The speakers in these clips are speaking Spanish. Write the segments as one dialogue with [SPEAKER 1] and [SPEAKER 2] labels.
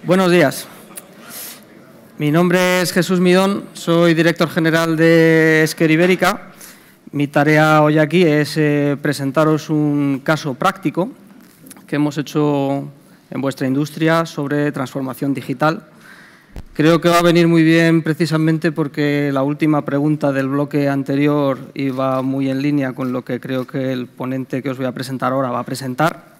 [SPEAKER 1] Buenos días. Mi nombre es Jesús Midón, soy director general de Esker Ibérica. Mi tarea hoy aquí es presentaros un caso práctico que hemos hecho en vuestra industria sobre transformación digital. Creo que va a venir muy bien precisamente porque la última pregunta del bloque anterior iba muy en línea con lo que creo que el ponente que os voy a presentar ahora va a presentar.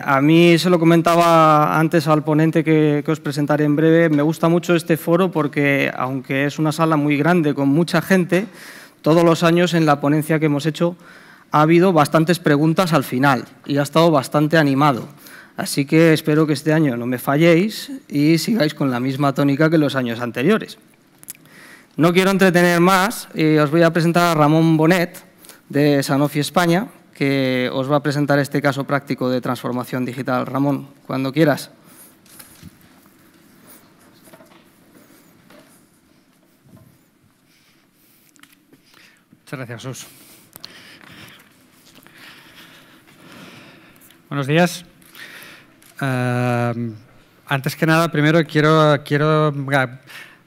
[SPEAKER 1] A mí se lo comentaba antes al ponente que os presentaré en breve. Me gusta mucho este foro porque, aunque es una sala muy grande con mucha gente, todos los años en la ponencia que hemos hecho ha habido bastantes preguntas al final y ha estado bastante animado. Así que espero que este año no me falléis y sigáis con la misma tónica que los años anteriores. No quiero entretener más y os voy a presentar a Ramón Bonet, de Sanofi España, que os va a presentar este caso práctico de transformación digital. Ramón, cuando quieras.
[SPEAKER 2] Muchas gracias, Jesús. Buenos días. Antes que nada, primero quiero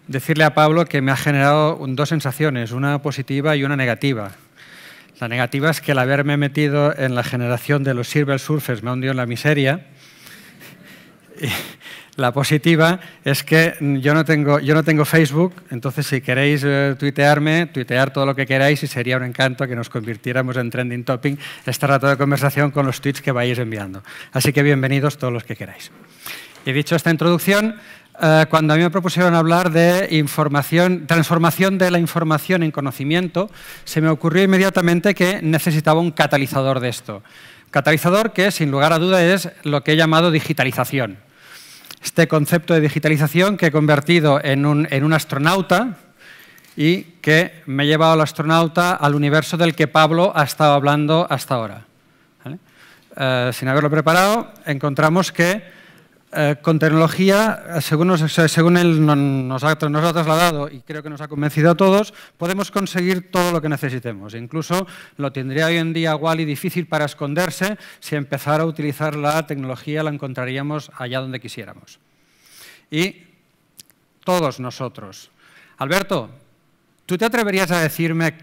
[SPEAKER 2] decirle a Pablo que me ha generado dos sensaciones, una positiva y una negativa. La negativa es que el haberme metido en la generación de los Silver Surfers me ha hundido en la miseria. Y la positiva es que yo no tengo Facebook, entonces si queréis tuitear todo lo que queráis y sería un encanto que nos convirtiéramos en trending topic este rato de conversación con los tweets que vayáis enviando. Así que bienvenidos todos los que queráis. Y dicho esta introducción, cuando a mí me propusieron hablar de transformación de la información en conocimiento, se me ocurrió inmediatamente que necesitaba un catalizador de esto. Catalizador que, sin lugar a duda, es lo que he llamado digitalización. Este concepto de digitalización que he convertido en un astronauta y que me ha llevado al astronauta al universo del que Pablo ha estado hablando hasta ahora. ¿Vale? Sin haberlo preparado, encontramos que con tecnología, según él nos ha trasladado y creo que nos ha convencido a todos, podemos conseguir todo lo que necesitemos. Incluso lo tendría hoy en día Wall-E difícil para esconderse. Si empezara a utilizar la tecnología, la encontraríamos allá donde quisiéramos. Y todos nosotros. Alberto, ¿tú te atreverías a decirme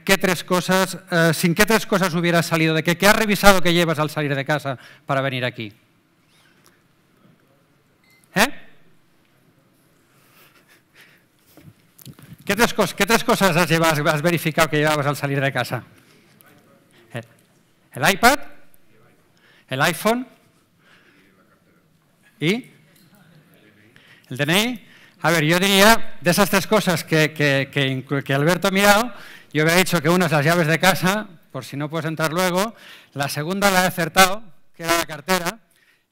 [SPEAKER 2] sin qué tres cosas hubieras salido de qué has revisado que llevas al salir de casa para venir aquí? ¿Qué tres cosas has verificado que llevabas al salir de casa? ¿El iPad? ¿El iPhone? ¿Y? ¿El DNI? A ver, yo diría, de esas tres cosas que Alberto ha mirado, yo hubiera dicho que una es las llaves de casa, por si no puedes entrar luego. La segunda la he acertado, que era la cartera.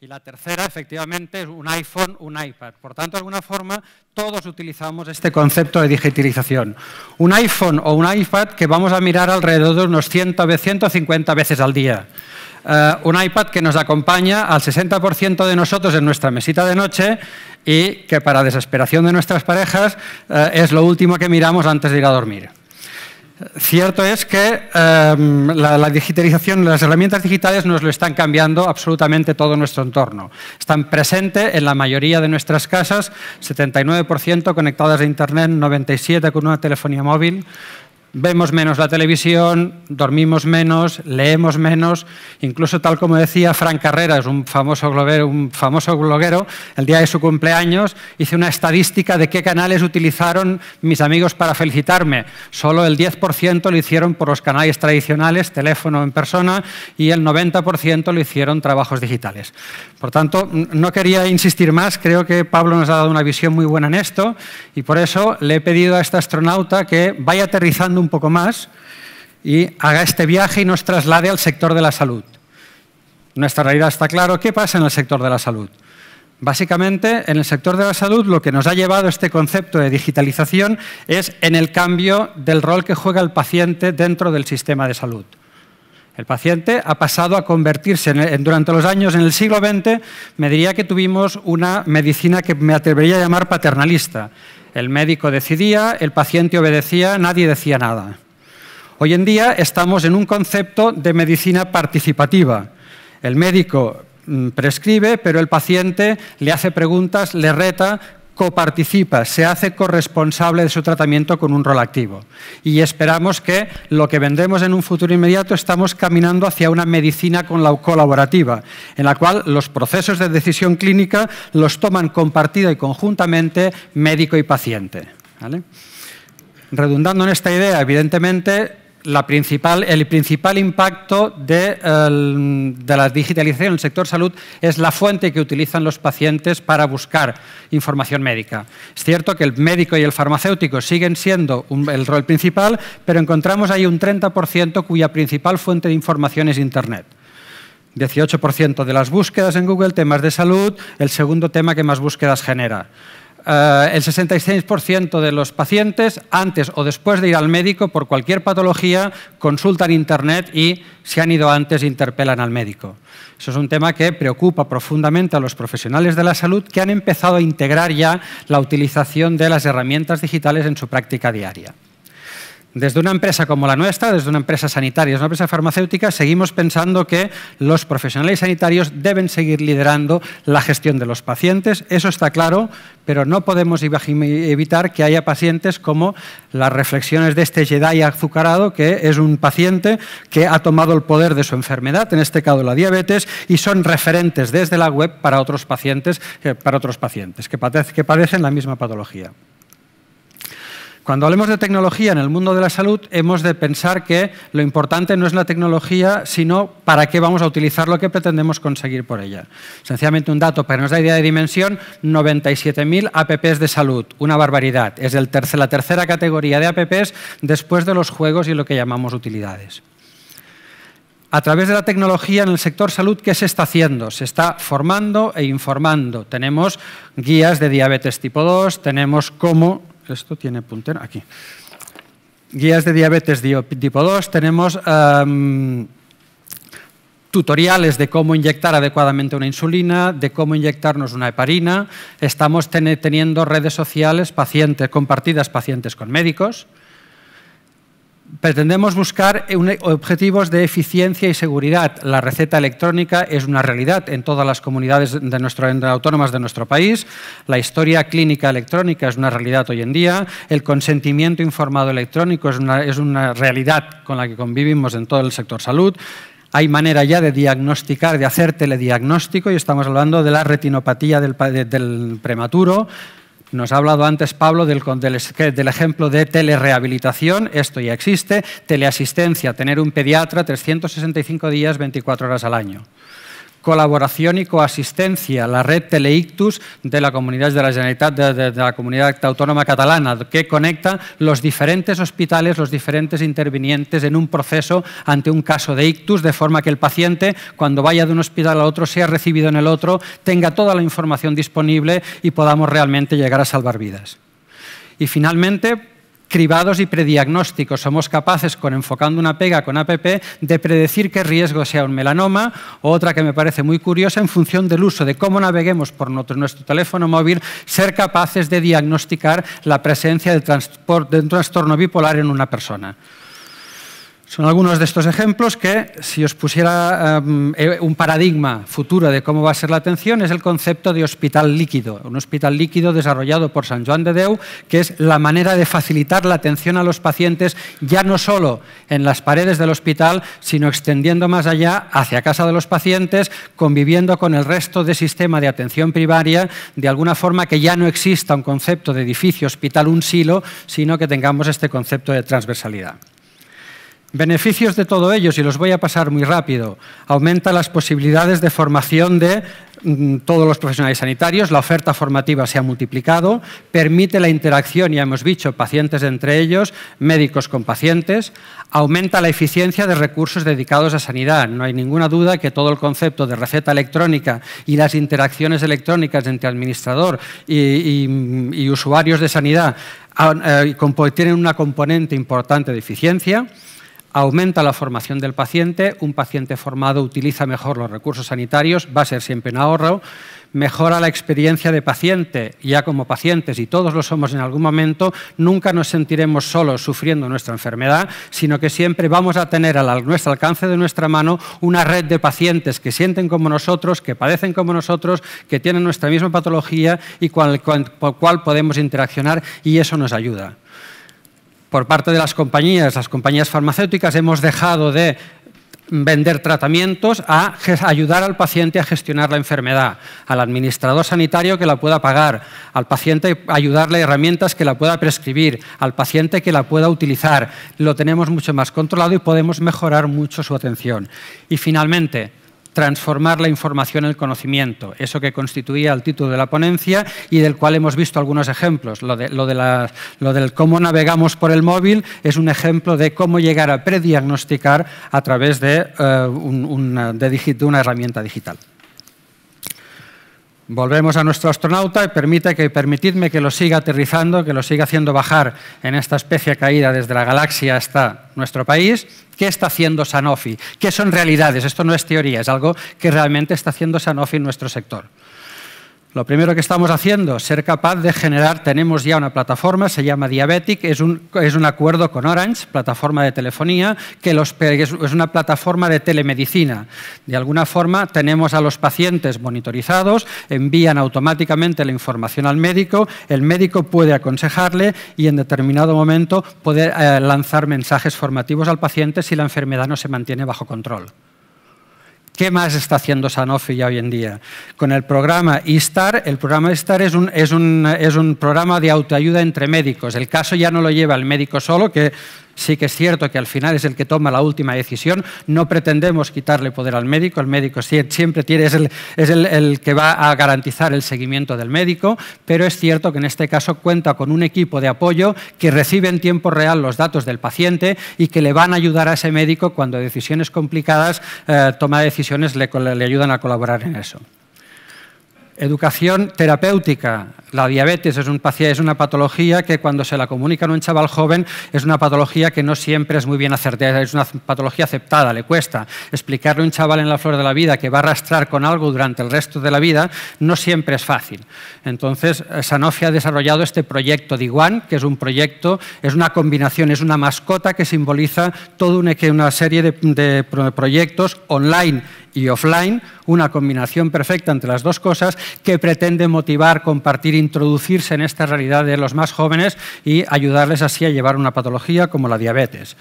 [SPEAKER 2] Y la tercera, efectivamente, es un iPhone, un iPad. Por tanto, de alguna forma, todos utilizamos este concepto de digitalización. Un iPhone o un iPad que vamos a mirar alrededor de unos 150 veces al día. Un iPad que nos acompaña al 60% de nosotros en nuestra mesita de noche y que, para desesperación de nuestras parejas, es lo último que miramos antes de ir a dormir. Cierto es que la digitalización, las herramientas digitales nos lo están cambiando absolutamente todo nuestro entorno. Están presentes en la mayoría de nuestras casas, 79% conectadas a Internet, 97% con una telefonía móvil. Vemos menos la televisión, dormimos menos, leemos menos. Incluso, tal como decía Frank Carreras, un famoso bloguero, el día de su cumpleaños, hice una estadística de qué canales utilizaron mis amigos para felicitarme. Solo el 10% lo hicieron por los canales tradicionales, teléfono en persona, y el 90% lo hicieron trabajos digitales. Por tanto, no quería insistir más. Creo que Pablo nos ha dado una visión muy buena en esto y por eso le he pedido a este astronauta que vaya aterrizando un poco más y haga este viaje y nos traslade al sector de la salud. Nuestra realidad está claro. ¿Qué pasa en el sector de la salud? Básicamente, en el sector de la salud, lo que nos ha llevado este concepto de digitalización es en el cambio del rol que juega el paciente dentro del sistema de salud. El paciente ha pasado a convertirse, durante los años, en el siglo XX, me diría que tuvimos una medicina que me atrevería a llamar paternalista. El médico decidía, el paciente obedecía, nadie decía nada. Hoy en día estamos en un concepto de medicina participativa. El médico prescribe, pero el paciente le hace preguntas, le reta, coparticipa, se hace corresponsable de su tratamiento con un rol activo. Y esperamos que lo que vendremos en un futuro inmediato estamos caminando hacia una medicina colaborativa, en la cual los procesos de decisión clínica los toman compartida y conjuntamente médico y paciente, ¿vale? Redundando en esta idea, evidentemente, el principal impacto de la digitalización en el sector salud es la fuente que utilizan los pacientes para buscar información médica. Es cierto que el médico y el farmacéutico siguen siendo el rol principal, pero encontramos ahí un 30% cuya principal fuente de información es Internet. 18% de las búsquedas en Google, temas de salud, el segundo tema que más búsquedas genera. El 66% de los pacientes, antes o después de ir al médico por cualquier patología, consultan Internet y, si han ido antes, interpelan al médico. Eso es un tema que preocupa profundamente a los profesionales de la salud que han empezado a integrar ya la utilización de las herramientas digitales en su práctica diaria. Desde una empresa como la nuestra, desde una empresa sanitaria, desde una empresa farmacéutica, seguimos pensando que los profesionales sanitarios deben seguir liderando la gestión de los pacientes. Eso está claro, pero no podemos evitar que haya pacientes como las reflexiones de este Jedi azucarado, que es un paciente que ha tomado el poder de su enfermedad, en este caso la diabetes, y son referentes desde la web para otros pacientes que padecen la misma patología. Cuando hablemos de tecnología en el mundo de la salud, hemos de pensar que lo importante no es la tecnología, sino para qué vamos a utilizar lo que pretendemos conseguir por ella. Sencillamente un dato para que nos dé idea de dimensión: 97.000 apps de salud, una barbaridad. Es la tercera categoría de apps después de los juegos y lo que llamamos utilidades. A través de la tecnología en el sector salud, ¿qué se está haciendo? Se está formando e informando. Tenemos guías de diabetes tipo 2, tenemos cómo... Esto tiene puntero aquí. Guías de diabetes tipo 2, tenemos tutoriales de cómo inyectar adecuadamente una insulina, de cómo inyectarnos una heparina. Estamos teniendo redes sociales compartidas pacientes con médicos. Pretendemos buscar objetivos de eficiencia y seguridad. La receta electrónica es una realidad en todas las comunidades autónomas de nuestro país. La historia clínica electrónica es una realidad hoy en día. El consentimiento informado electrónico es una realidad con la que convivimos en todo el sector salud. Hay manera ya de diagnosticar, de hacer telediagnóstico, y estamos hablando de la retinopatía del prematuro. Nos ha hablado antes Pablo del ejemplo de telerehabilitación. Esto ya existe. Teleasistencia, tener un pediatra 365 días, 24 horas al año. Colaboración y coasistencia, la red Teleictus de la Comunidad de la Generalitat, de la Comunidad Autónoma Catalana, que conecta los diferentes hospitales, los diferentes intervinientes en un proceso ante un caso de ictus, de forma que el paciente, cuando vaya de un hospital a otro, sea recibido en el otro, tenga toda la información disponible y podamos realmente llegar a salvar vidas. Y finalmente, cribados y prediagnósticos. Somos capaces, enfocando una pega con APP, de predecir qué riesgo sea un melanoma, o otra que me parece muy curiosa, en función del uso de cómo naveguemos por nuestro teléfono móvil, ser capaces de diagnosticar la presencia de un trastorno bipolar en una persona. Son algunos de estos ejemplos que, si os pusiera un paradigma futuro de cómo va a ser la atención, es el concepto de hospital líquido. Un hospital líquido desarrollado por Sant Joan de Déu, que es la manera de facilitar la atención a los pacientes, ya no solo en las paredes del hospital, sino extendiendo más allá hacia casa de los pacientes, conviviendo con el resto del sistema de atención primaria, de alguna forma que ya no exista un concepto de edificio, hospital, un silo, sino que tengamos este concepto de transversalidad. Beneficios de todo ello, y los voy a pasar muy rápido: aumenta las posibilidades de formación de todos los profesionales sanitarios, la oferta formativa se ha multiplicado, permite la interacción, ya hemos dicho, pacientes entre ellos, médicos con pacientes, aumenta la eficiencia de recursos dedicados a sanidad. No hay ninguna duda que todo el concepto de receta electrónica y las interacciones electrónicas entre administrador y usuarios de sanidad tienen una componente importante de eficiencia. aumenta la formación del paciente, un paciente formado utiliza mejor los recursos sanitarios, va a ser siempre un ahorro, mejora la experiencia de paciente, ya como pacientes, y todos lo somos en algún momento, nunca nos sentiremos solos sufriendo nuestra enfermedad, sino que siempre vamos a tener a nuestro alcance de nuestra mano una red de pacientes que sienten como nosotros, que padecen como nosotros, que tienen nuestra misma patología y con el cual podemos interaccionar, y eso nos ayuda. Por parte de las compañías farmacéuticas, hemos dejado de vender tratamientos a ayudar al paciente a gestionar la enfermedad, al administrador sanitario que la pueda pagar, al paciente ayudarle herramientas que la pueda prescribir, al paciente que la pueda utilizar. Lo tenemos mucho más controlado y podemos mejorar mucho su atención. Y finalmente, transformar la información en el conocimiento, eso que constituía el título de la ponencia y del cual hemos visto algunos ejemplos. Lo del cómo navegamos por el móvil es un ejemplo de cómo llegar a prediagnosticar a través de una herramienta digital. Volvemos a nuestro astronauta y permitidme que lo siga aterrizando, que lo siga haciendo bajar en esta especie caída desde la galaxia hasta nuestro país. ¿Qué está haciendo Sanofi? ¿Qué son realidades? Esto no es teoría, es algo que realmente está haciendo Sanofi en nuestro sector. Lo primero que estamos haciendo, ser capaz de generar, tenemos ya una plataforma, se llama Diabetic, es un acuerdo con Orange, plataforma de telefonía, que es una plataforma de telemedicina. De alguna forma tenemos a los pacientes monitorizados, envían automáticamente la información al médico, el médico puede aconsejarle y en determinado momento puede lanzar mensajes formativos al paciente si la enfermedad no se mantiene bajo control. ¿Qué más está haciendo Sanofi ya hoy en día? Con el programa eStar, el programa eStar es un programa de autoayuda entre médicos. El caso ya no lo lleva el médico solo, que sí que es cierto que al final es el que toma la última decisión. No pretendemos quitarle poder al médico. El médico siempre es el que va a garantizar el seguimiento del médico, pero es cierto que en este caso cuenta con un equipo de apoyo que recibe en tiempo real los datos del paciente y que le van a ayudar a ese médico cuando decisiones complicadas toma decisiones, le ayudan a colaborar en eso. Educación terapéutica. La diabetes es una patología que cuando se la comunica a un chaval joven es una patología que no siempre es muy bien acertada, es una patología aceptada, le cuesta. Explicarle a un chaval en la flor de la vida que va a arrastrar con algo durante el resto de la vida no siempre es fácil. Entonces, Sanofi ha desarrollado este proyecto Diwan, que es un proyecto, es una combinación, es una mascota que simboliza toda una serie de proyectos online y offline, una combinación perfecta entre las dos cosas que pretende motivar, compartir, introducirse en esta realidad de los más jóvenes y ayudarles así a llevar una patología como la diabetes.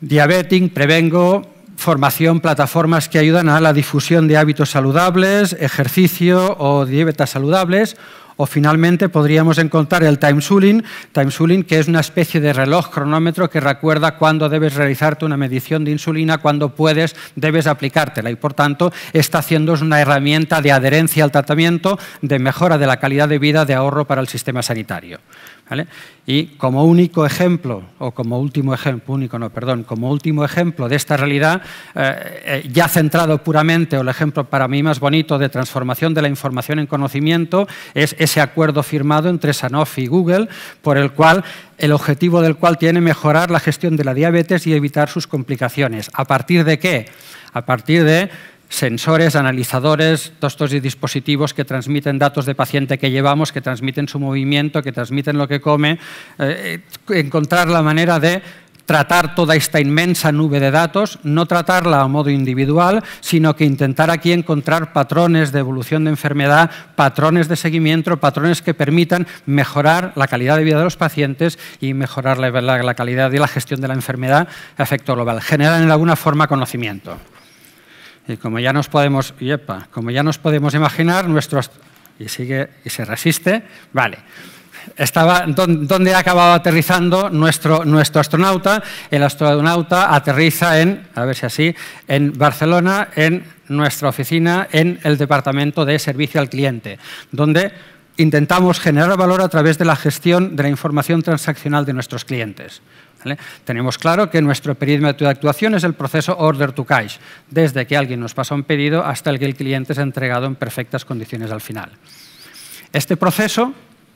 [SPEAKER 2] Diabetic, Prevengo, formación, plataformas que ayudan a la difusión de hábitos saludables, ejercicio o dietas saludables. O finalmente podríamos encontrar el Timesuling, que es una especie de reloj cronómetro que recuerda cuándo debes realizarte una medición de insulina, cuándo debes aplicártela y por tanto está haciendo una herramienta de adherencia al tratamiento, de mejora de la calidad de vida, de ahorro para el sistema sanitario. ¿Vale? Y como único ejemplo, o como último ejemplo, como último ejemplo de esta realidad, ya centrado puramente, o el ejemplo para mí más bonito de transformación de la información en conocimiento, es ese acuerdo firmado entre Sanofi y Google, por el cual el objetivo del cual tiene mejorar la gestión de la diabetes y evitar sus complicaciones. ¿A partir de qué? A partir de sensores, analizadores, todos estos dispositivos que transmiten datos de paciente que llevamos, que transmiten su movimiento, que transmiten lo que come, encontrar la manera de tratar toda esta inmensa nube de datos, no tratarla a modo individual, sino que intentar aquí encontrar patrones de evolución de enfermedad, patrones de seguimiento, patrones que permitan mejorar la calidad de vida de los pacientes y mejorar la calidad de la gestión de la enfermedad a efecto global. Generar en alguna forma conocimiento. Y como ya nos podemos imaginar, y se resiste, vale. ¿Dónde ha acabado aterrizando nuestro astronauta? El astronauta aterriza en Barcelona, en nuestra oficina, en el departamento de servicio al cliente, donde intentamos generar valor a través de la gestión de la información transaccional de nuestros clientes. ¿Vale? Tenemos claro que nuestro perímetro de actuación es el proceso order to cash, desde que alguien nos pasa un pedido hasta el que el cliente es entregado en perfectas condiciones al final. Este proceso,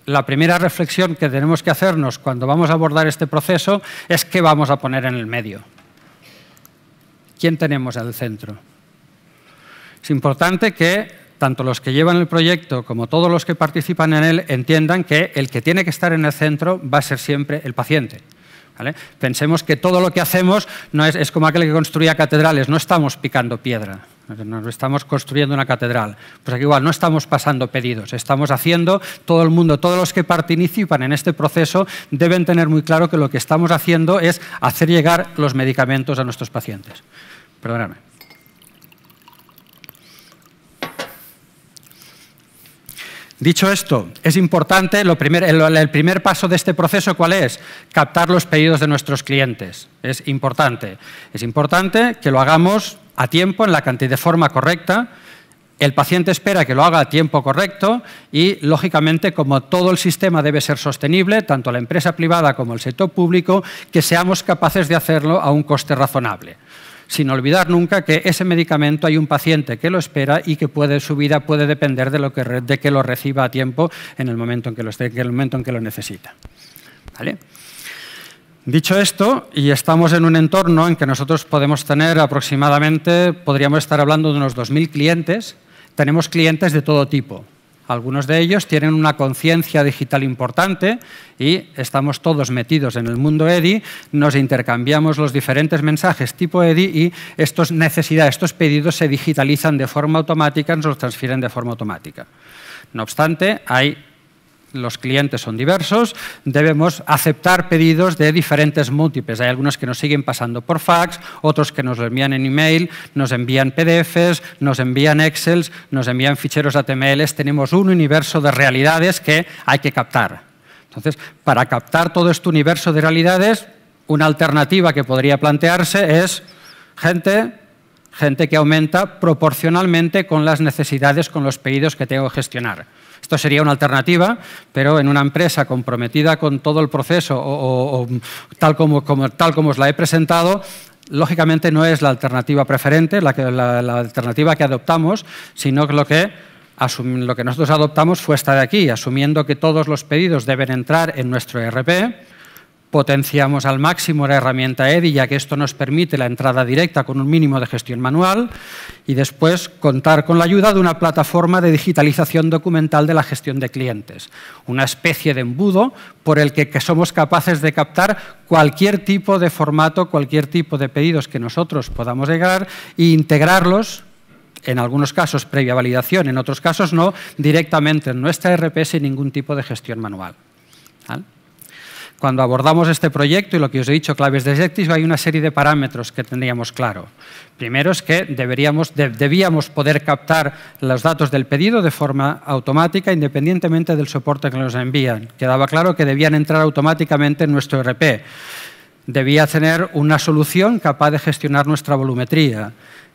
[SPEAKER 2] la primera reflexión que tenemos que hacernos cuando vamos a abordar este proceso es qué vamos a poner en el medio. ¿quién tenemos al centro? Es importante que tanto los que llevan el proyecto como todos los que participan en él entiendan que el que tiene que estar en el centro va a ser siempre el paciente. ¿Vale? Pensemos que todo lo que hacemos no es como aquel que construía catedrales, no estamos picando piedra, no estamos construyendo una catedral. Pues aquí igual no estamos pasando pedidos, estamos haciendo, todo el mundo, todos los que participan en este proceso deben tener muy claro que lo que estamos haciendo es hacer llegar los medicamentos a nuestros pacientes. Perdóname. Dicho esto, es importante, el primer paso de este proceso, ¿cuál es? Captar los pedidos de nuestros clientes. Es importante que lo hagamos a tiempo, de forma correcta. El paciente espera que lo haga a tiempo correcto y, lógicamente, como todo el sistema debe ser sostenible, tanto la empresa privada como el sector público, que seamos capaces de hacerlo a un coste razonable. Sin olvidar nunca que ese medicamento hay un paciente que lo espera y que su vida puede depender de que lo reciba a tiempo en el momento en que lo necesita. ¿Vale? Dicho esto, y estamos en un entorno en que nosotros podemos tener aproximadamente, podríamos estar hablando de unos 2.000 clientes, tenemos clientes de todo tipo. Algunos de ellos tienen una conciencia digital importante y estamos todos metidos en el mundo EDI, nos intercambiamos los diferentes mensajes tipo EDI y estos pedidos se digitalizan de forma automática, nos los transfieren de forma automática. No obstante, los clientes son diversos, debemos aceptar pedidos de diferentes múltiples. Hay algunos que nos siguen pasando por fax, otros que nos lo envían en email, nos envían PDFs, nos envían Excel, nos envían ficheros HTML. Tenemos un universo de realidades que hay que captar. Entonces, para captar todo este universo de realidades, una alternativa que podría plantearse es gente que aumenta proporcionalmente con las necesidades, con los pedidos que tengo que gestionar. Esto sería una alternativa, pero en una empresa comprometida con todo el proceso o tal como os la he presentado, lógicamente no es la alternativa preferente, la alternativa que adoptamos, sino que lo que nosotros adoptamos fue esta de aquí, asumiendo que todos los pedidos deben entrar en nuestro ERP. Potenciamos al máximo la herramienta EDI, ya que esto nos permite la entrada directa con un mínimo de gestión manual y después contar con la ayuda de una plataforma de digitalización documental de la gestión de clientes. Una especie de embudo por el que somos capaces de captar cualquier tipo de formato, cualquier tipo de pedidos que nosotros podamos llegar e integrarlos, en algunos casos previa validación, en otros casos no, directamente en nuestra ERP sin ningún tipo de gestión manual. ¿Vale? Cuando abordamos este proyecto y lo que os he dicho, claves de éxito, hay una serie de parámetros que tendríamos claro. Primero es que debíamos poder captar los datos del pedido de forma automática, independientemente del soporte que nos envían. Quedaba claro que debían entrar automáticamente en nuestro ERP. Debía tener una solución capaz de gestionar nuestra volumetría.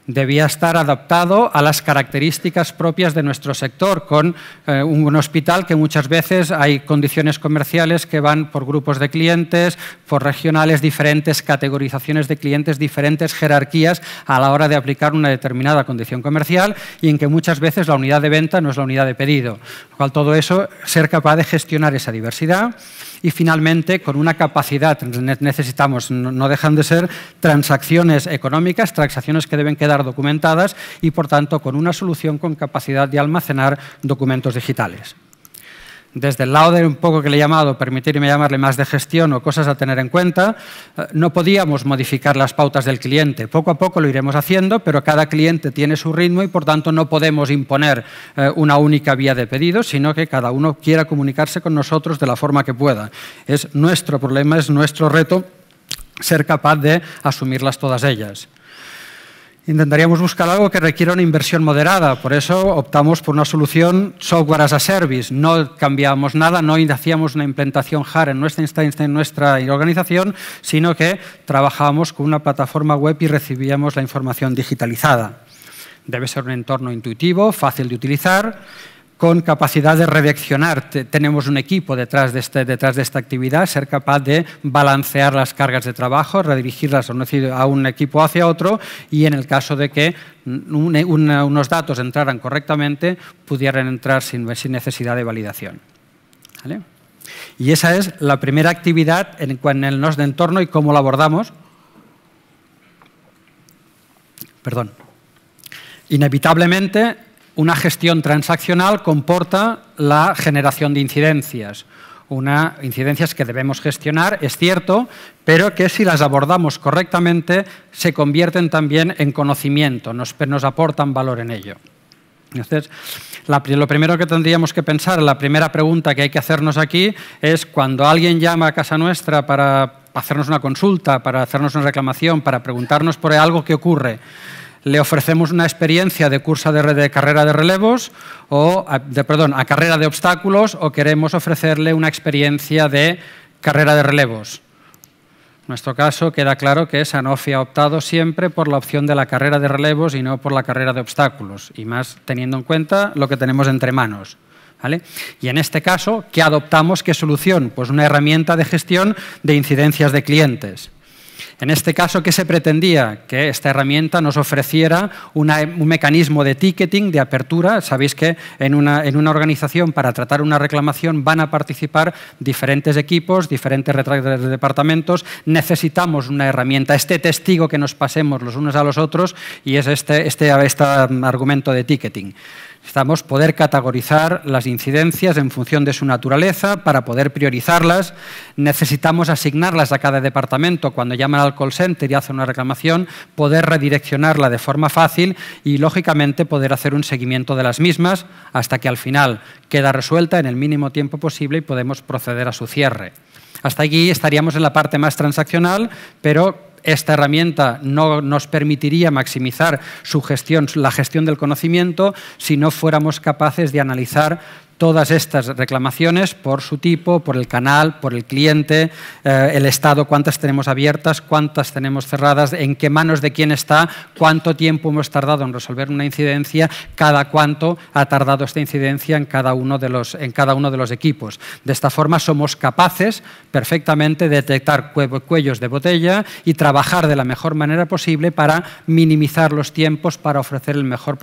[SPEAKER 2] Debía estar adaptado a las características propias de nuestro sector, con un hospital que muchas veces hay condiciones comerciales que van por grupos de clientes, por regionales, diferentes categorizaciones de clientes, diferentes jerarquías a la hora de aplicar una determinada condición comercial y en que muchas veces la unidad de venta no es la unidad de pedido. Lo cual todo eso, ser capaz de gestionar esa diversidad. Y finalmente, con una capacidad, necesitamos, no dejan de ser transacciones económicas, transacciones que deben quedar documentadas y, por tanto, con una solución con capacidad de almacenar documentos digitales. Desde el lado de un poco que le he llamado, permitirme llamarle más de gestión o cosas a tener en cuenta, no podíamos modificar las pautas del cliente. Poco a poco lo iremos haciendo, pero cada cliente tiene su ritmo y, por tanto, no podemos imponer una única vía de pedido, sino que cada uno quiera comunicarse con nosotros de la forma que pueda. Es nuestro problema, es nuestro reto ser capaz de asumirlas todas ellas. Intentaríamos buscar algo que requiera una inversión moderada, por eso optamos por una solución software as a service. No cambiábamos nada, no hacíamos una implementación hard en nuestra instancia, en nuestra organización, sino que trabajábamos con una plataforma web y recibíamos la información digitalizada. Debe ser un entorno intuitivo, fácil de utilizar, con capacidad de redireccionar. Tenemos un equipo detrás de esta actividad, ser capaz de balancear las cargas de trabajo, redirigirlas a un equipo hacia otro y en el caso de que unos datos entraran correctamente, pudieran entrar sin necesidad de validación. ¿Vale? Y esa es la primera actividad en el entorno y cómo la abordamos. Perdón. Inevitablemente, una gestión transaccional comporta la generación de incidencias. Incidencias que debemos gestionar, es cierto, pero que si las abordamos correctamente se convierten también en conocimiento, nos aportan valor en ello. Entonces, lo primero que tendríamos que pensar, la primera pregunta que hay que hacernos aquí es cuando alguien llama a casa nuestra para hacernos una consulta, para hacernos una reclamación, para preguntarnos por algo que ocurre, ¿le ofrecemos una experiencia de curso de carrera de relevos a carrera de obstáculos o queremos ofrecerle una experiencia de carrera de relevos? En nuestro caso queda claro que Sanofi ha optado siempre por la opción de la carrera de relevos y no por la carrera de obstáculos, y más teniendo en cuenta lo que tenemos entre manos, ¿vale? Y en este caso, ¿qué adoptamos? ¿Qué solución? Pues una herramienta de gestión de incidencias de clientes. En este caso, ¿qué se pretendía? Que esta herramienta nos ofreciera un mecanismo de ticketing, de apertura. Sabéis que en una organización, para tratar una reclamación, van a participar diferentes equipos, diferentes departamentos. Necesitamos una herramienta, este testigo que nos pasemos los unos a los otros, y es este argumento de ticketing. Necesitamos poder categorizar las incidencias en función de su naturaleza para poder priorizarlas. Necesitamos asignarlas a cada departamento cuando llaman al call center y hacen una reclamación, poder redireccionarla de forma fácil y, lógicamente, poder hacer un seguimiento de las mismas hasta que al final queda resuelta en el mínimo tiempo posible y podemos proceder a su cierre. Hasta aquí estaríamos en la parte más transaccional, pero esta herramienta no nos permitiría maximizar la gestión del conocimiento si no fuéramos capaces de analizar todas estas reclamaciones por su tipo, por el canal, por el cliente, el estado, cuántas tenemos abiertas, cuántas tenemos cerradas, en qué manos de quién está, cuánto tiempo hemos tardado en resolver una incidencia, cada cuánto ha tardado esta incidencia en cada uno de los equipos. De esta forma somos capaces perfectamente de detectar cuellos de botella y trabajar de la mejor manera posible para minimizar los tiempos, para ofrecer el mejor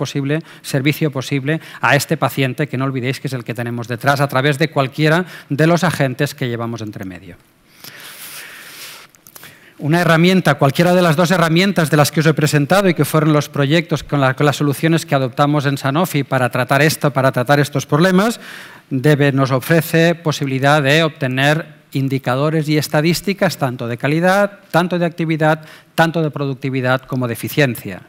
[SPEAKER 2] servicio posible a este paciente, que no olvidéis que es el que tenemos detrás a través de cualquiera de los agentes que llevamos entre medio. Una herramienta, cualquiera de las dos herramientas de las que os he presentado y que fueron los proyectos con las soluciones que adoptamos en Sanofi para tratar estos problemas, nos ofrece posibilidad de obtener indicadores y estadísticas tanto de calidad, tanto de actividad, tanto de productividad como de eficiencia.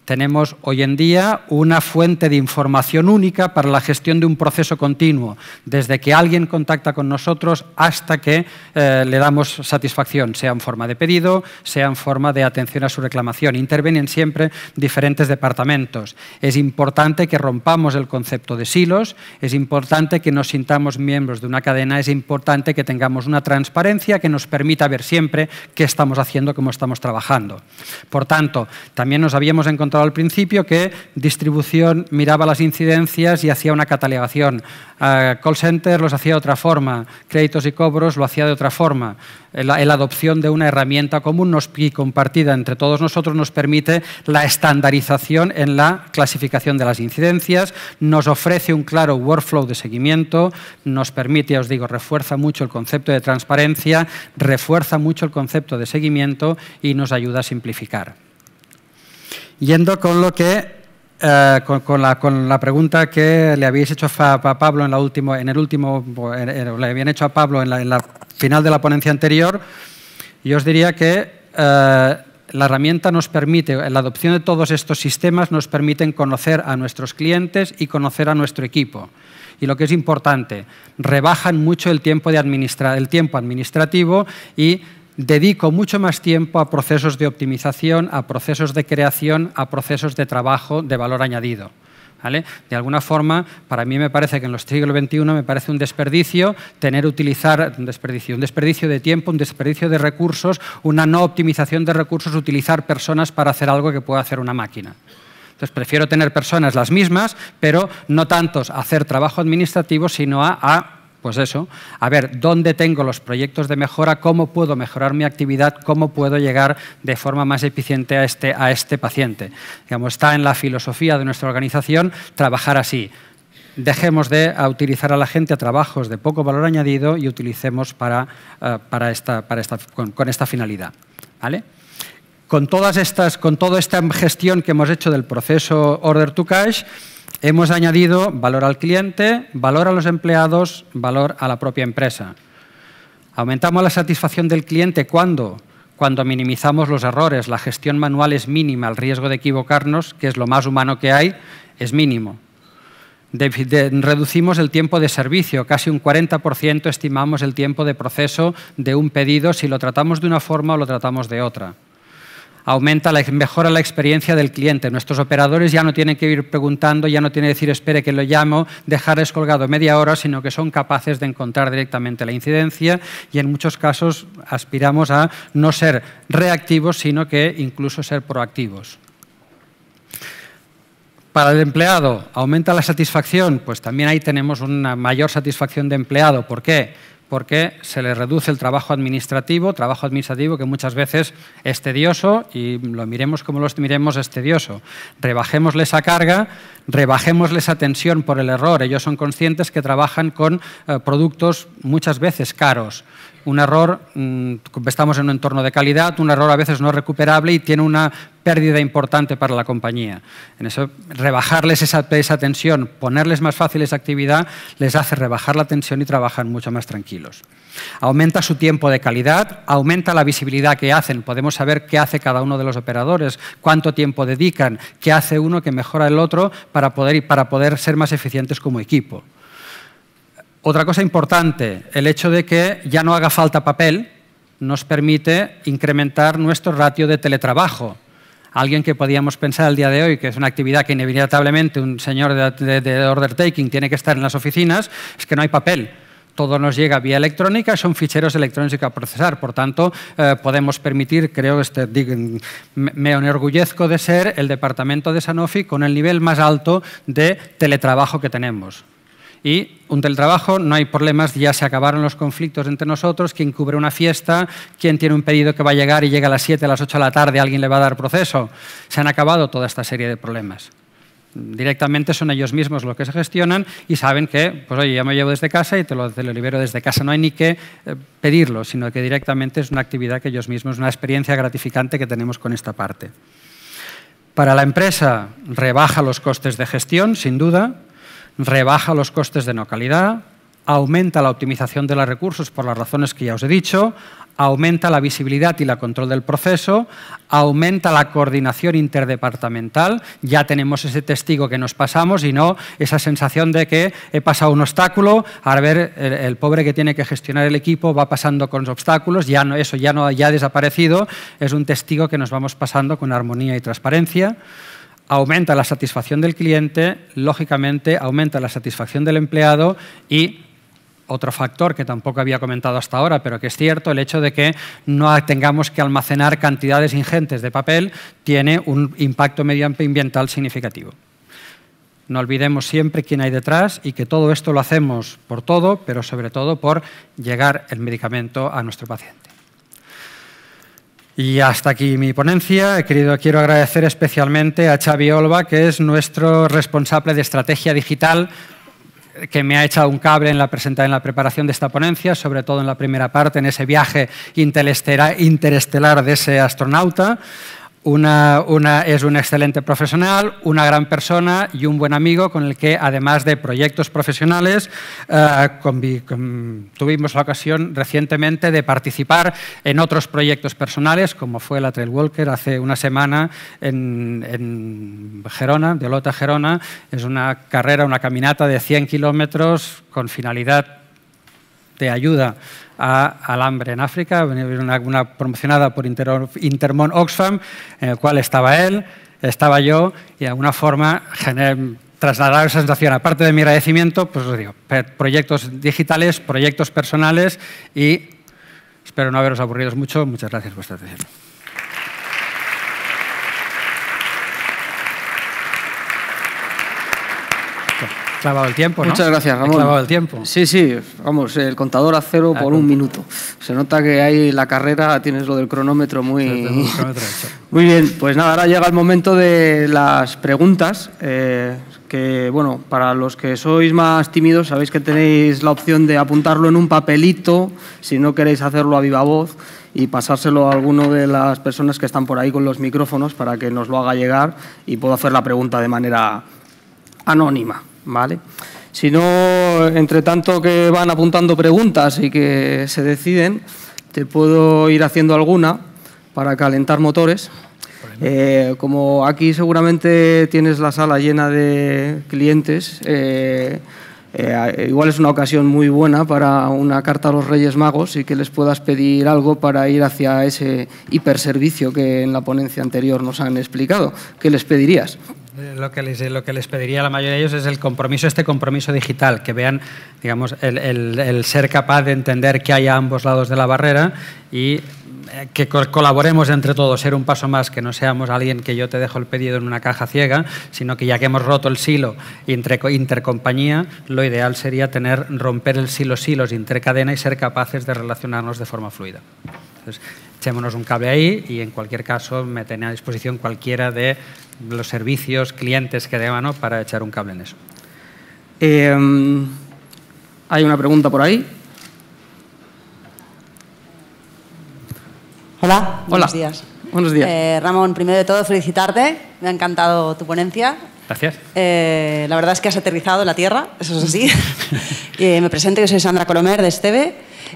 [SPEAKER 2] Tenemos hoy en día una fuente de información única para la gestión de un proceso continuo, desde que alguien contacta con nosotros hasta que le damos satisfacción, sea en forma de pedido, sea en forma de atención a su reclamación. Intervienen siempre diferentes departamentos. Es importante que rompamos el concepto de silos, es importante que nos sintamos miembros de una cadena, es importante que tengamos una transparencia que nos permita ver siempre qué estamos haciendo, cómo estamos trabajando. Por tanto, también nos habíamos encontrado al principio que distribución miraba las incidencias y hacía una catalogación. Call center los hacía de otra forma, créditos y cobros lo hacía de otra forma. La adopción de una herramienta común y compartida entre todos nosotros nos permite la estandarización en la clasificación de las incidencias, nos ofrece un claro workflow de seguimiento, nos permite, ya os digo, refuerza mucho el concepto de transparencia, refuerza mucho el concepto de seguimiento y nos ayuda a simplificar. Yendo con lo que con la pregunta que le habéis hecho a Pablo le habían hecho a Pablo en la final de la ponencia anterior, yo os diría que la herramienta nos permite, la adopción de todos estos sistemas nos permiten conocer a nuestros clientes y conocer a nuestro equipo. Y lo que es importante, rebajan mucho el tiempo administrativo y dedico mucho más tiempo a procesos de optimización, a procesos de creación, a procesos de trabajo de valor añadido. ¿Vale? De alguna forma, para mí me parece que en los siglos XXI me parece un desperdicio un desperdicio de tiempo, un desperdicio de recursos, una no optimización de recursos, utilizar personas para hacer algo que pueda hacer una máquina. Entonces, prefiero tener personas las mismas, pero no tantos a hacer trabajo administrativo, sino pues eso, a ver dónde tengo los proyectos de mejora, cómo puedo mejorar mi actividad, cómo puedo llegar de forma más eficiente a este paciente. Digamos, está en la filosofía de nuestra organización trabajar así. Dejemos de utilizar a la gente a trabajos de poco valor añadido y utilicemos con esta finalidad. ¿Vale? Con toda esta gestión que hemos hecho del proceso Order to Cash, hemos añadido valor al cliente, valor a los empleados, valor a la propia empresa. Aumentamos la satisfacción del cliente cuando minimizamos los errores, la gestión manual es mínima, el riesgo de equivocarnos, que es lo más humano que hay, es mínimo. Reducimos el tiempo de servicio, casi un 40% estimamos el tiempo de proceso de un pedido si lo tratamos de una forma o lo tratamos de otra. Mejora la experiencia del cliente. Nuestros operadores ya no tienen que ir preguntando, ya no tienen que decir espere que lo llamo, dejar descolgado media hora, sino que son capaces de encontrar directamente la incidencia y en muchos casos aspiramos a no ser reactivos, sino que incluso ser proactivos. Para el empleado, ¿aumenta la satisfacción? Pues también ahí tenemos una mayor satisfacción de empleado. ¿Por qué? Porque se le reduce el trabajo administrativo que muchas veces es tedioso y lo miremos como lo miremos, es tedioso. Rebajémosle esa carga, rebajémosle esa tensión por el error. Ellos son conscientes que trabajan con productos muchas veces caros. Un error, estamos en un entorno de calidad, un error a veces no recuperable y tiene una pérdida importante para la compañía. En eso, rebajarles esa tensión, ponerles más fácil esa actividad, les hace rebajar la tensión y trabajan mucho más tranquilos. Aumenta su tiempo de calidad, aumenta la visibilidad que hacen. Podemos saber qué hace cada uno de los operadores, cuánto tiempo dedican, qué hace uno que mejora el otro para poder ser más eficientes como equipo. Otra cosa importante, el hecho de que ya no haga falta papel nos permite incrementar nuestro ratio de teletrabajo. Alguien que podíamos pensar el día de hoy que es una actividad que inevitablemente un señor de order taking tiene que estar en las oficinas, es que no hay papel. Todo nos llega vía electrónica, son ficheros electrónicos a procesar. Por tanto, podemos permitir, me enorgullezco de ser el departamento de Sanofi con el nivel más alto de teletrabajo que tenemos. Y un teletrabajo, no hay problemas, ya se acabaron los conflictos entre nosotros, quién cubre una fiesta, quién tiene un pedido que va a llegar y llega a las 7, a las 8 de la tarde, alguien le va a dar proceso. Se han acabado toda esta serie de problemas. Directamente son ellos mismos los que se gestionan y saben que, pues oye, ya me llevo desde casa y te lo libero desde casa. No hay ni que pedirlo, sino que directamente es una actividad que ellos mismos, una experiencia gratificante que tenemos con esta parte. Para la empresa, rebaja los costes de gestión, sin duda. Rebaja los costes de no calidad, aumenta la optimización de los recursos por las razones que ya os he dicho, aumenta la visibilidad y el control del proceso, aumenta la coordinación interdepartamental, ya tenemos ese testigo que nos pasamos y no esa sensación de que he pasado un obstáculo, a ver, el pobre que tiene que gestionar el equipo va pasando con los obstáculos, eso ya ha desaparecido, es un testigo que nos vamos pasando con armonía y transparencia. Aumenta la satisfacción del cliente, lógicamente aumenta la satisfacción del empleado y otro factor que tampoco había comentado hasta ahora, pero que es cierto, el hecho de que no tengamos que almacenar cantidades ingentes de papel tiene un impacto medioambiental significativo. No olvidemos siempre quién hay detrás y que todo esto lo hacemos por todo, pero sobre todo por llegar el medicamento a nuestro paciente. Y hasta aquí mi ponencia. Quiero agradecer especialmente a Xavi Olva, que es nuestro responsable de estrategia digital, que me ha echado un cable en la preparación de esta ponencia, sobre todo en la primera parte, en ese viaje interestelar de ese astronauta. Es un excelente profesional, una gran persona y un buen amigo con el que, además de proyectos profesionales, tuvimos la ocasión recientemente de participar en otros proyectos personales, como fue la Trail Walker hace una semana en Gerona, de Olota, Gerona. Es una carrera, una caminata de 100 kilómetros con finalidad de ayuda al hambre en África, una promocionada por Intermón Oxfam, en el cual estaba él, estaba yo, y de alguna forma trasladar esa sensación, aparte de mi agradecimiento, pues os digo, proyectos digitales, proyectos personales, y espero no haberos aburrido mucho. Muchas gracias por vuestra atención. Clavado el tiempo, ¿no?
[SPEAKER 1] Muchas gracias, Ramón.
[SPEAKER 2] Clavado el tiempo.
[SPEAKER 1] Sí, vamos, el contador a cero por un minuto. Se nota que ahí la carrera tienes lo del cronómetro muy...
[SPEAKER 2] El cronómetro hecho.
[SPEAKER 1] Muy bien, pues nada, ahora llega el momento de las preguntas, que, bueno, para los que sois más tímidos sabéis que tenéis la opción de apuntarlo en un papelito, si no queréis hacerlo a viva voz, y pasárselo a alguno de las personas que están por ahí con los micrófonos para que nos lo haga llegar y pueda hacer la pregunta de manera anónima, ¿vale? Si no, entre tanto que van apuntando preguntas y que se deciden, te puedo ir haciendo alguna para calentar motores. Como aquí seguramente tienes la sala llena de clientes, igual es una ocasión muy buena para una carta a los Reyes Magos y que les puedas pedir algo para ir hacia ese hiperservicio que en la ponencia anterior nos han explicado. ¿Qué les pedirías?
[SPEAKER 2] Lo que les pediría a la mayoría de ellos es el compromiso, este compromiso digital, que vean, digamos, el ser capaz de entender que hay a ambos lados de la barrera y que colaboremos entre todos, ser un paso más, que no seamos alguien que yo te dejo el pedido en una caja ciega, sino que ya que hemos roto el silo intercompañía, lo ideal sería romper el silos intercadena y ser capaces de relacionarnos de forma fluida. Entonces, echémonos un cable ahí y en cualquier caso me tenía a disposición cualquiera de los servicios, clientes que deban, ¿no?, para echar un cable en eso.
[SPEAKER 1] Hay una pregunta por ahí.
[SPEAKER 3] Hola, buenos
[SPEAKER 1] Hola.
[SPEAKER 3] días.
[SPEAKER 1] Buenos días.
[SPEAKER 3] Ramón, primero de todo, felicitarte. Me ha encantado tu ponencia.
[SPEAKER 2] Gracias.
[SPEAKER 3] La verdad es que has aterrizado en la tierra, eso es así. Me presento, yo soy Sandra Colomer, de Esteve.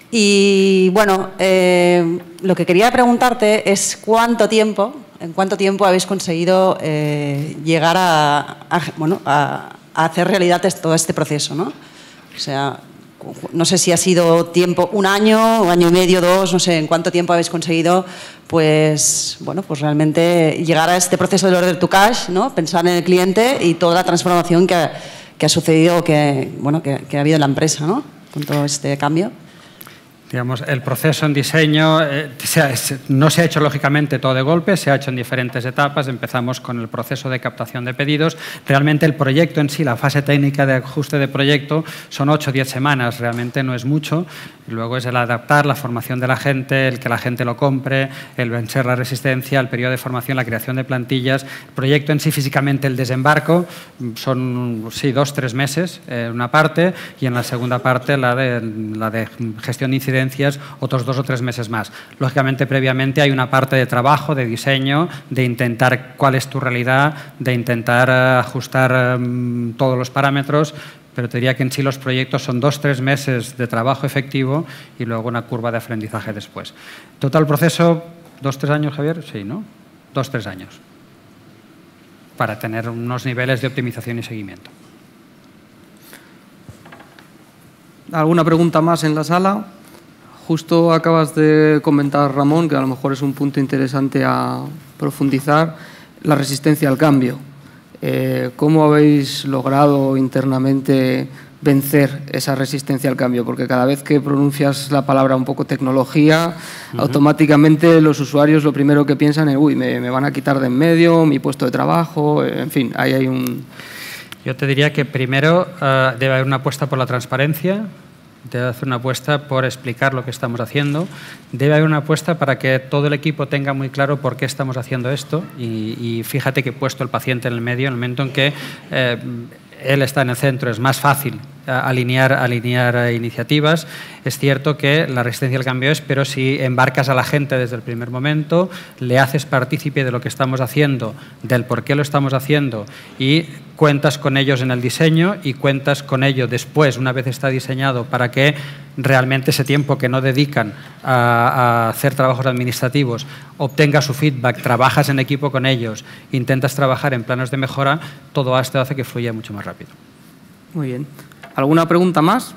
[SPEAKER 3] Y bueno, lo que quería preguntarte es en cuánto tiempo habéis conseguido llegar a hacer realidad todo este proceso, ¿no? O sea, no sé si ha sido tiempo, un año y medio, 2, no sé, en cuánto tiempo habéis conseguido, pues realmente llegar a este proceso del order to cash, ¿no? Pensar en el cliente y toda la transformación que ha sucedido, que ha habido en la empresa, ¿no? Con todo este cambio.
[SPEAKER 2] Digamos, el proceso en diseño no se ha hecho lógicamente todo de golpe, se ha hecho en diferentes etapas. Empezamos con el proceso de captación de pedidos. Realmente el proyecto en sí, la fase técnica de ajuste de proyecto, son 8 o 10 semanas, realmente no es mucho. Y luego es el adaptar, la formación de la gente, el que la gente lo compre, el vencer la resistencia, el periodo de formación, la creación de plantillas. El proyecto en sí, físicamente, el desembarco, son 2 o 3 meses en una parte y en la segunda parte la de gestión de incidencias, otros 2 o 3 meses más. Lógicamente, previamente hay una parte de trabajo, de diseño, de intentar cuál es tu realidad, de intentar ajustar todos los parámetros, pero te diría que en sí los proyectos son 2 o 3 meses de trabajo efectivo y luego una curva de aprendizaje después. Total proceso, 2 o 3 años, Javier, sí, ¿no? 2 o 3 años para tener unos niveles de optimización y seguimiento.
[SPEAKER 1] ¿Alguna pregunta más en la sala? Justo acabas de comentar, Ramón, que a lo mejor es un punto interesante a profundizar, la resistencia al cambio. ¿Cómo habéis logrado internamente vencer esa resistencia al cambio? Porque cada vez que pronuncias la palabra un poco tecnología, automáticamente los usuarios lo primero que piensan es uy, me van a quitar de en medio, mi puesto de trabajo, en fin, ahí hay un...
[SPEAKER 2] Yo te diría que primero debe haber una apuesta por la transparencia, debe hacer una apuesta por explicar lo que estamos haciendo, debe haber una apuesta para que todo el equipo tenga muy claro por qué estamos haciendo esto y fíjate que he puesto el paciente en el medio, en el momento en que él está en el centro, es más fácil alinear iniciativas. Es cierto que la resistencia al cambio es, pero si embarcas a la gente desde el primer momento, le haces partícipe de lo que estamos haciendo, del por qué lo estamos haciendo y cuentas con ellos en el diseño y cuentas con ello después, una vez está diseñado, para que realmente ese tiempo que no dedican a hacer trabajos administrativos obtenga su feedback, trabajas en equipo con ellos, intentas trabajar en planos de mejora, todo esto hace que fluya mucho más rápido.
[SPEAKER 1] Muy bien. ¿Alguna pregunta más?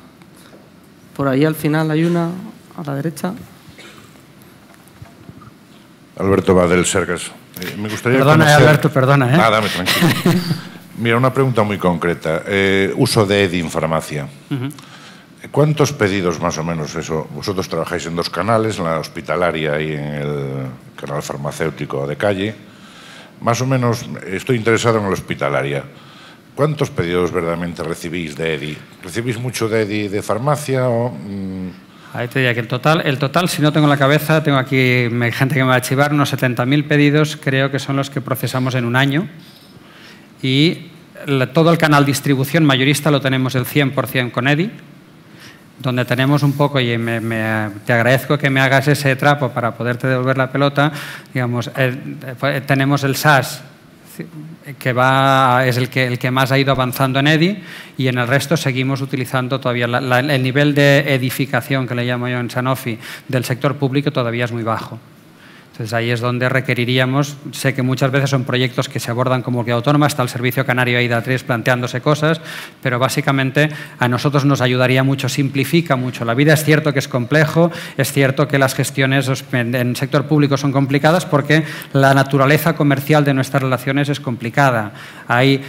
[SPEAKER 1] Por ahí al final hay una a la derecha.
[SPEAKER 4] Alberto Badel, Sergas. Me gustaría
[SPEAKER 2] perdona,
[SPEAKER 4] conocer...
[SPEAKER 2] Alberto, perdona.
[SPEAKER 4] Ah, dame, tranquilo. Mira, una pregunta muy concreta. Uso de EDI en farmacia. ¿Cuántos pedidos más o menos eso? Vosotros trabajáis en 2 canales, en la hospitalaria y en el canal farmacéutico de calle. Más o menos estoy interesado en la hospitalaria. ¿Cuántos pedidos verdaderamente recibís de EDI? ¿Recibís mucho de EDI de farmacia o...?
[SPEAKER 2] Ahí te diría que el total, si no tengo en la cabeza, tengo aquí gente que me va a archivar, unos 70.000 pedidos creo que son los que procesamos en un año. Y todo el canal distribución mayorista lo tenemos el 100% con EDI, donde tenemos un poco, y te agradezco que me hagas ese trapo para poderte devolver la pelota, digamos, tenemos el SaaS, que es el que más ha ido avanzando en EDI, y en el resto seguimos utilizando todavía el nivel de edificación, que le llamo yo en Sanofi, del sector público todavía es muy bajo. Entonces ahí es donde requeriríamos, sé que muchas veces son proyectos que se abordan como que autónoma, está el Servicio Canario AIDA3 planteándose cosas, pero básicamente a nosotros nos ayudaría mucho, simplifica mucho la vida. Es cierto que es complejo, es cierto que las gestiones en el sector público son complicadas porque la naturaleza comercial de nuestras relaciones es complicada. Hay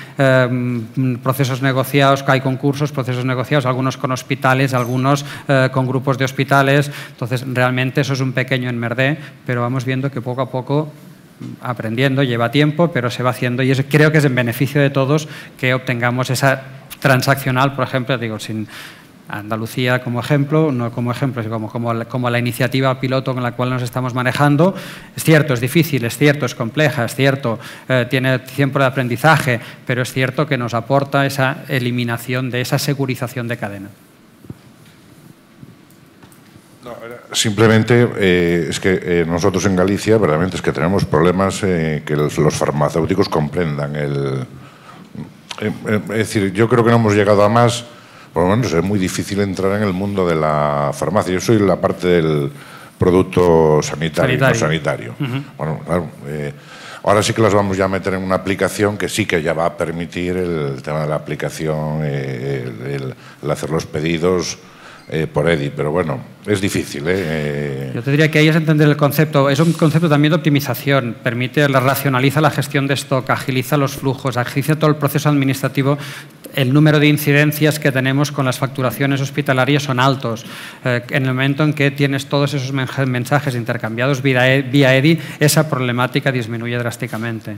[SPEAKER 2] procesos negociados, hay concursos, procesos negociados, algunos con hospitales, algunos con grupos de hospitales, entonces realmente eso es un pequeño enmerdé, pero vamos viendo que poco a poco, aprendiendo, lleva tiempo, pero se va haciendo y creo que es en beneficio de todos que obtengamos esa transaccional, por ejemplo, digo, sin Andalucía como ejemplo, no como ejemplo, sino como la iniciativa piloto con la cual nos estamos manejando. Es cierto, es difícil, es cierto, es compleja, es cierto, tiene tiempo de aprendizaje, pero es cierto que nos aporta esa eliminación de esa segurización de cadena.
[SPEAKER 4] Simplemente es que nosotros en Galicia verdaderamente es que tenemos problemas que los farmacéuticos comprendan. Es decir, yo creo que no hemos llegado a más, por lo menos es muy difícil entrar en el mundo de la farmacia. Yo soy la parte del producto sanitario. No sanitario. Bueno, claro, ahora sí que las vamos ya a meter en una aplicación que sí que ya va a permitir el tema de la aplicación, el hacer los pedidos por EDI, pero bueno, es difícil.
[SPEAKER 2] Yo te diría que ahí es entender el concepto. Es un concepto también de optimización. Racionaliza la gestión de stock, agiliza los flujos, agiliza todo el proceso administrativo. El número de incidencias que tenemos con las facturaciones hospitalarias son altos. En el momento en que tienes todos esos mensajes intercambiados vía EDI, esa problemática disminuye drásticamente.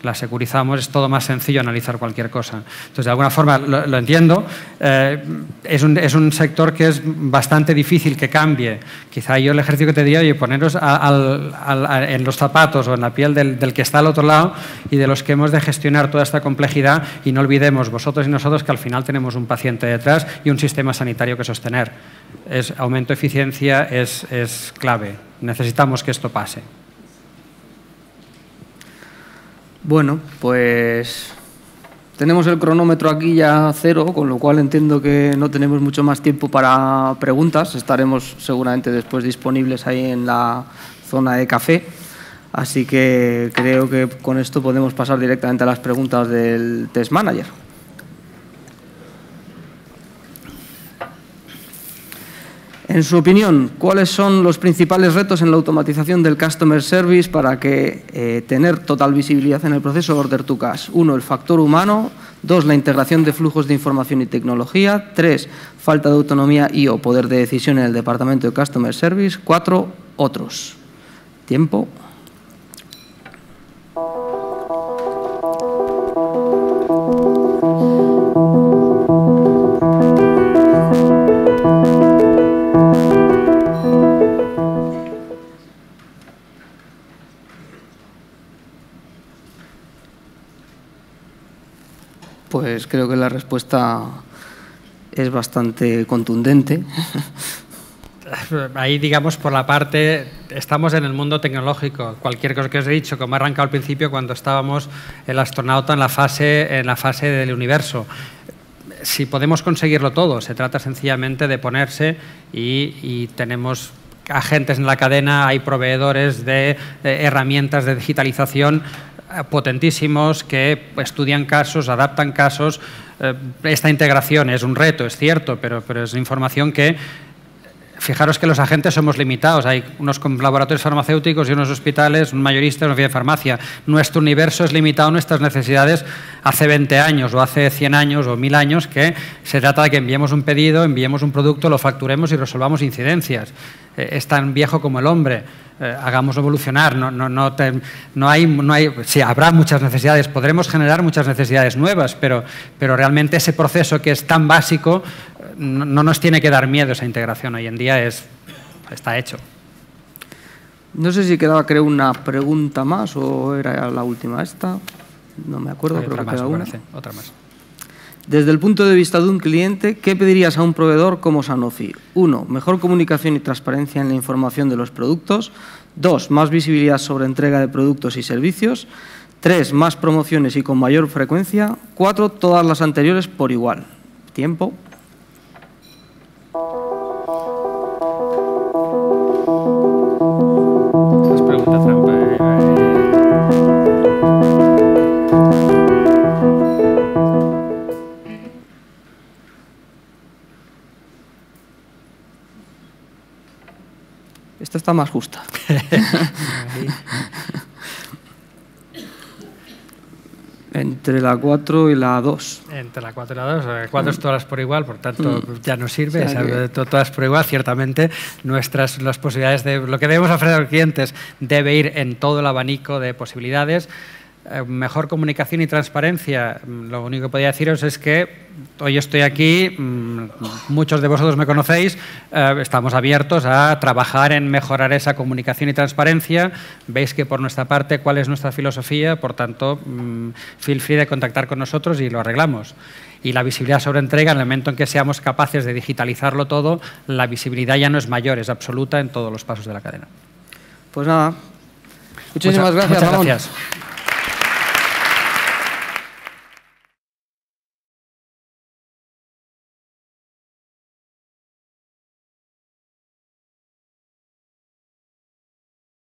[SPEAKER 2] La securizamos, es todo más sencillo analizar cualquier cosa. Entonces, de alguna forma, lo entiendo, es un sector que es bastante difícil que cambie. Quizá yo el ejercicio que te diría, oye, poneros en los zapatos o en la piel del que está al otro lado y de los que hemos de gestionar toda esta complejidad, y no olvidemos, vosotros y nosotros, que al final tenemos un paciente detrás y un sistema sanitario que sostener. Aumento de eficiencia es clave. Necesitamos que esto pase.
[SPEAKER 1] Bueno, pues tenemos el cronómetro aquí ya a 0, con lo cual entiendo que no tenemos mucho más tiempo para preguntas. Estaremos seguramente después disponibles ahí en la zona de café. Así que creo que con esto podemos pasar directamente a las preguntas del Test Manager. En su opinión, ¿cuáles son los principales retos en la automatización del Customer Service para que tener total visibilidad en el proceso Order to Cash? 1, el factor humano. 2, la integración de flujos de información y tecnología. 3, falta de autonomía y o poder de decisión en el departamento de Customer Service. 4, otros. Tiempo. Pues creo que la respuesta es bastante contundente.
[SPEAKER 2] Ahí, digamos, por la parte, estamos en el mundo tecnológico. Cualquier cosa que os he dicho, como he arrancado al principio, cuando estábamos el astronauta en la fase del universo. Si podemos conseguirlo todo, se trata sencillamente de ponerse y tenemos agentes en la cadena, hay proveedores de herramientas de digitalización potentísimos que estudian casos, adaptan casos. Esta integración es un reto, es cierto, pero es información que, fijaros que los agentes somos limitados. Hay unos laboratorios farmacéuticos y unos hospitales, un mayorista y una de farmacia. Nuestro universo es limitado a nuestras necesidades hace 20 años o hace 100 años o 1000 años, que se trata de que enviemos un pedido, enviemos un producto, lo facturemos y resolvamos incidencias. Es tan viejo como el hombre. Hagamos evolucionar. Sí, habrá muchas necesidades, podremos generar muchas necesidades nuevas, pero realmente ese proceso que es tan básico no nos tiene que dar miedo esa integración. Hoy en día está hecho.
[SPEAKER 1] No sé si quedaba, creo, una pregunta más o era la última esta. No me acuerdo, creo que queda una.
[SPEAKER 2] Otra más.
[SPEAKER 1] Desde el punto de vista de un cliente, ¿qué pedirías a un proveedor como Sanofi? 1. Mejor comunicación y transparencia en la información de los productos. 2. Más visibilidad sobre entrega de productos y servicios. 3. Más promociones y con mayor frecuencia. 4. Todas las anteriores por igual. Tiempo.
[SPEAKER 2] Esa es pregunta trampa.
[SPEAKER 1] Esta está más justa. Entre la 4 y la 2.
[SPEAKER 2] Entre la 4 y la 2. 4 es todas por igual, por tanto ya no sirve. O sea, todas por igual, ciertamente las posibilidades de lo que debemos ofrecer a los clientes debe ir en todo el abanico de posibilidades. Mejor comunicación y transparencia. Lo único que podría deciros es que hoy estoy aquí, muchos de vosotros me conocéis, estamos abiertos a trabajar en mejorar esa comunicación y transparencia. Veis que por nuestra parte cuál es nuestra filosofía, por tanto, feel free de contactar con nosotros y lo arreglamos. Y la visibilidad sobre entrega, en el momento en que seamos capaces de digitalizarlo todo, la visibilidad ya no es mayor, es absoluta en todos los pasos de la cadena.
[SPEAKER 1] Pues nada, muchísimas gracias,
[SPEAKER 2] muchas
[SPEAKER 1] Ramón.
[SPEAKER 2] gracias.